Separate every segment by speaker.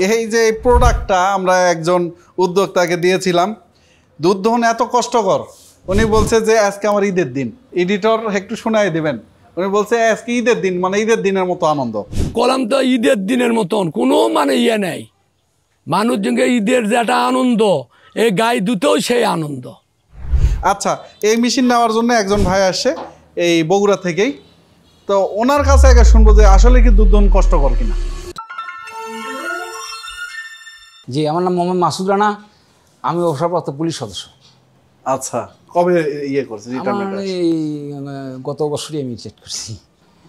Speaker 1: এই যে এই প্রোডাক্টটা আমরা একজন উদ্যোক্তাকে দিয়েছিলাম, দুধ দহন এত কষ্টকর। উনি বলছে যে আজকে আমার ঈদের দিন, এডিটর একটু শোনাই দেবেন। উনি বলছে আজকে ঈদের দিন, মানে ঈদের দিনের মতো আনন্দ।
Speaker 2: কলাম তো ঈদের দিনের মতন কোনো মানে ইয়ে নেই, মানুষজনকে ঈদের যেটা আনন্দ, এই গাই দুতেও সেই আনন্দ।
Speaker 1: আচ্ছা, এই মেশিন নেওয়ার জন্য একজন ভাই আসছে এই বগুড়া থেকেই, তো ওনার কাছে আগে শুনবো যে আসলে কি দুধ দহন কষ্টকর কিনা।
Speaker 3: জি, আমার নাম মোহাম্মদ মাসুদ রানা, আমি অবসরপ্রাপ্ত পুলিশ সদস্য।
Speaker 1: আচ্ছা, কবে ইয়ে করছে রিটায়ারমেন্ট?
Speaker 3: গত বছরই আমি রিটায়ার করছি।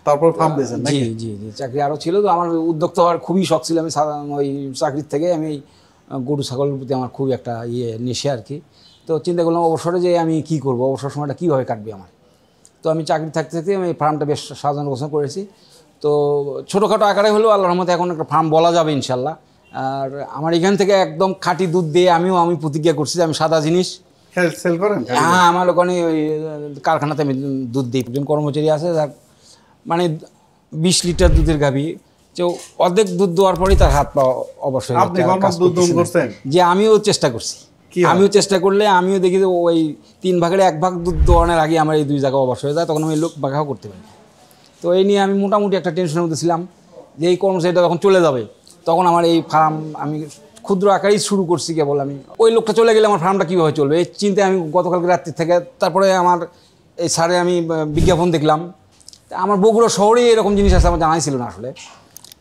Speaker 1: তারপর ফার্ম দিয়েছেন?
Speaker 3: জি জি জি, চাকরি আরও ছিল, তো আমার উদ্যোক্তা হওয়ার খুবই শখ ছিল। আমি ওই চাকরির থেকে আমি গরু ছাগলের প্রতি আমার খুব একটা নেশে আর কি। তো চিন্তা করলাম অবসরে যে আমি কি করব, অবসর সময়টা কীভাবে কাটবে আমার। তো আমি চাকরি থাকতে থাকতে আমি ফার্মটা বেশ সাজানো গোছানো করেছি। তো ছোটোখাটো আকারে হলেও আল্লাহর রহমতে এখন একটা ফার্ম বলা যাবে ইনশাল্লাহ। আর আমার এখান থেকে একদম খাঁটি দুধ দিয়ে আমি প্রতিজ্ঞা করছি যে আমি সাদা জিনিস
Speaker 1: সেল করেন?
Speaker 3: হ্যাঁ, আমার ওখানে ওই কারখানাতে আমি দুধ দিই। একজন কর্মচারী আছে যার মানে 20 লিটার দুধের গাভী, তো অর্ধেক দুধ দেওয়ার পরেই তার হাত পা অবশ্যই। যে আমিও চেষ্টা করছি, আমিও চেষ্টা করলে আমিও দেখি যে ওই 3 ভাগের 1 ভাগ দুধ দোয়ানোর আগে আমার এই 2 জায়গা অবশ্যই হয়ে যায়, তখন আমি লোক বাঘাও করতে পারি। তো এই নিয়ে আমি মোটামুটি একটা টেনশনের মধ্যে ছিলাম যে এই কর্মচারীটা যখন চলে যাবে তখন আমার এই ফার্ম আমি ক্ষুদ্র আকারেই শুরু করছি। কেবল আমি ওই লোকটা চলে গেলে আমার ফার্মটা কীভাবে চলবে এই চিন্তায় আমি গতকালকে রাত্রি থেকে, তারপরে আমার এই স্যারে আমি বিজ্ঞাপন দেখলাম। আমার বগুড়া শহরেই এরকম জিনিস আছে, আমার জানাই ছিল না আসলে।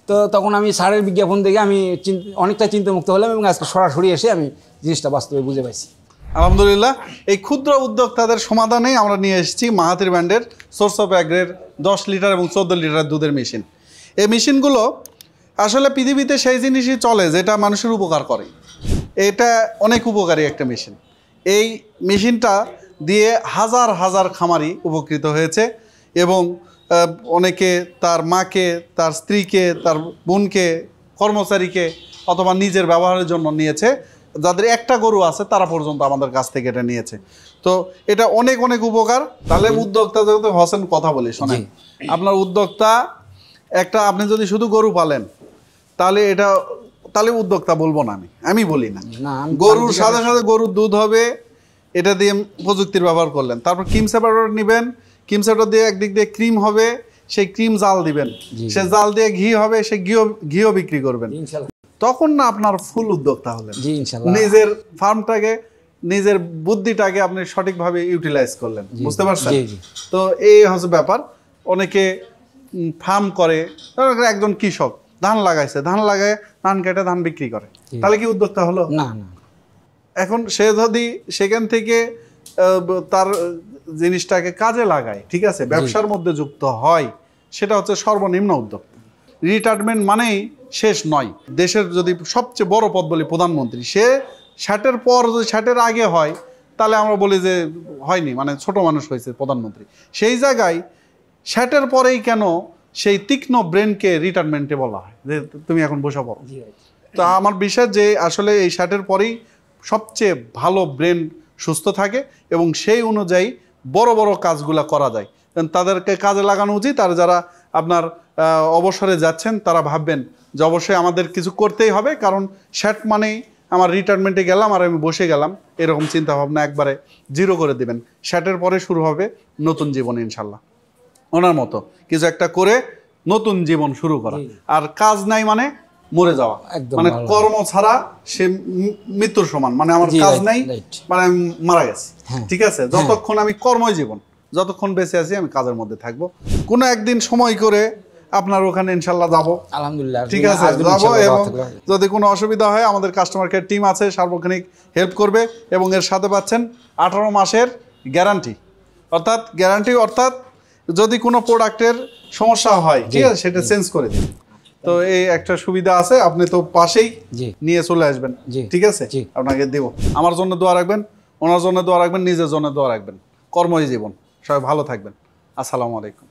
Speaker 3: তো তখন আমি স্যারের বিজ্ঞাপন দেখে আমি অনেকটা চিন্তামুক্ত হলাম এবং আজকে সরাসরি এসে আমি জিনিসটা বাস্তবে বুঝে পাইছি।
Speaker 1: আলহামদুলিল্লাহ, এই ক্ষুদ্র উদ্যোক্তাদের সমাধানেই আমরা নিয়ে এসেছি মাহাতির ব্র্যান্ডের সোর্স অফ অ্যাগ্রের 10 লিটার এবং 14 লিটার দুধের মেশিন। এই মেশিনগুলো আসলে পৃথিবীতে সেই জিনিসই চলে যেটা মানুষের উপকার করে। এটা অনেক উপকারী একটা মেশিন। এই মেশিনটা দিয়ে হাজার হাজার খামারি উপকৃত হয়েছে এবং অনেকে তার মাকে, তার স্ত্রীকে, তার বোনকে, কর্মচারীকে অথবা নিজের ব্যবহারের জন্য নিয়েছে। যাদের একটা গরু আছে তারা পর্যন্ত আমাদের কাছ থেকে এটা নিয়েছে। তো এটা অনেক অনেক উপকার। তাহলে উদ্যোক্তা যেহেতু হোসেন কথা বলি শোনেন, আপনার উদ্যোক্তা একটা, আপনি যদি শুধু গরু পালেন তাহলে উদ্যোক্তা বলবো না, আমি বলি না। গরুর সাথে সাথে গরুর দুধ হবে, এটা দিয়ে প্রযুক্তির ব্যবহার করলেন। তারপর ক্রিম সেপারেটর নেবেন, ক্রিম সেপারেটর দিয়ে একদিক দিয়ে ক্রিম হবে, সেই ক্রিম জাল দিবেন, সে জাল দিয়ে ঘি হবে, সেই ঘিও বিক্রি করবেন। তখন না আপনার ফুল উদ্যোক্তা হলেন। নিজের ফার্মটাকে, নিজের বুদ্ধিটাকে আপনি সঠিকভাবে ইউটিলাইজ করলেন, বুঝতে পারছেন? তো এই হচ্ছে ব্যাপার। অনেকে ফার্ম করে, একজন কৃষক ধান লাগাইছে, ধান লাগায় ধান কেটে ধান বিক্রি করে, তাহলে কি উদ্যোক্তা হলো? না। এখন সে যদি সেখান থেকে তার জিনিসটাকে কাজে লাগায়, ঠিক আছে, ব্যবসার মধ্যে যুক্ত হয়, সেটা হচ্ছে সর্বনিম্ন উদ্যোগ। রিটায়ারমেন্ট মানেই শেষ নয়। দেশের যদি সবচেয়ে বড় পদ বলি প্রধানমন্ত্রী, সে 60-এর পর যদি 60-এর আগে হয় তাহলে আমরা বলি যে হয়নি, মানে ছোট মানুষ হয়েছে প্রধানমন্ত্রী। সেই জায়গায় 60-এর পরেই কেন সেই তীক্ষ্ণ ব্রেনকে রিটায়ারমেন্টে বলা হয় যে তুমি এখন বসে পড়ো। তো আমার বিশ্বাস যে আসলে এই 60-এর পরেই সবচেয়ে ভালো ব্রেন সুস্থ থাকে এবং সেই অনুযায়ী বড় বড় কাজগুলো করা যায়। তাদেরকে কাজে লাগানো উচিত। আর যারা আপনার অবসরে যাচ্ছেন তারা ভাববেন যে অবশ্যই আমাদের কিছু করতেই হবে, কারণ 60 মানেই আমার রিটায়ারমেন্টে গেলাম আর আমি বসে গেলাম, এরকম চিন্তা ভাবনা একবারে জিরো করে দিবেন। 60-এর পরে শুরু হবে নতুন জীবন ইনশাল্লাহ। ওনার মতো কিছু একটা করে নতুন জীবন শুরু করা। আর কাজ নাই মানে মরে যাওয়া, মানে কর্ম ছাড়া সে মৃত্যুর সমান। মানে আমার কাজ নাই মানে আমি মারা গেছি, ঠিক আছে? যতক্ষণ আমি কর্মই জীবন, যতক্ষণ বেঁচে আছি আমি কাজের মধ্যে থাকবো। কোনো একদিন সময় করে আপনার ওখানে ইনশাল্লাহ যাবো, আলহামদুলিল্লাহ, ঠিক আছে, যাবো। এবং যদি কোনো অসুবিধা হয় আমাদের কাস্টমার কেয়ার টিম আছে, সার্বক্ষণিক হেল্প করবে। এবং এর সাথে পাচ্ছেন 18 মাসের গ্যারান্টি। অর্থাৎ যদি কোনো প্রোডাক্টের সমস্যা হয়, ঠিক আছে, সেটা চেঞ্জ করে দিন। তো এই একটা সুবিধা আছে, আপনি তো পাশেই নিয়ে চলে আসবেন, ঠিক আছে? আপনাকে দেব। আমার জন্য দোয়া রাখবেন, ওনার জন্য দোয়া রাখবেন, নিজের জন্য দোয়া রাখবেন। কর্মই জীবন। সবাই ভালো থাকবেন। আসসালামু আলাইকুম।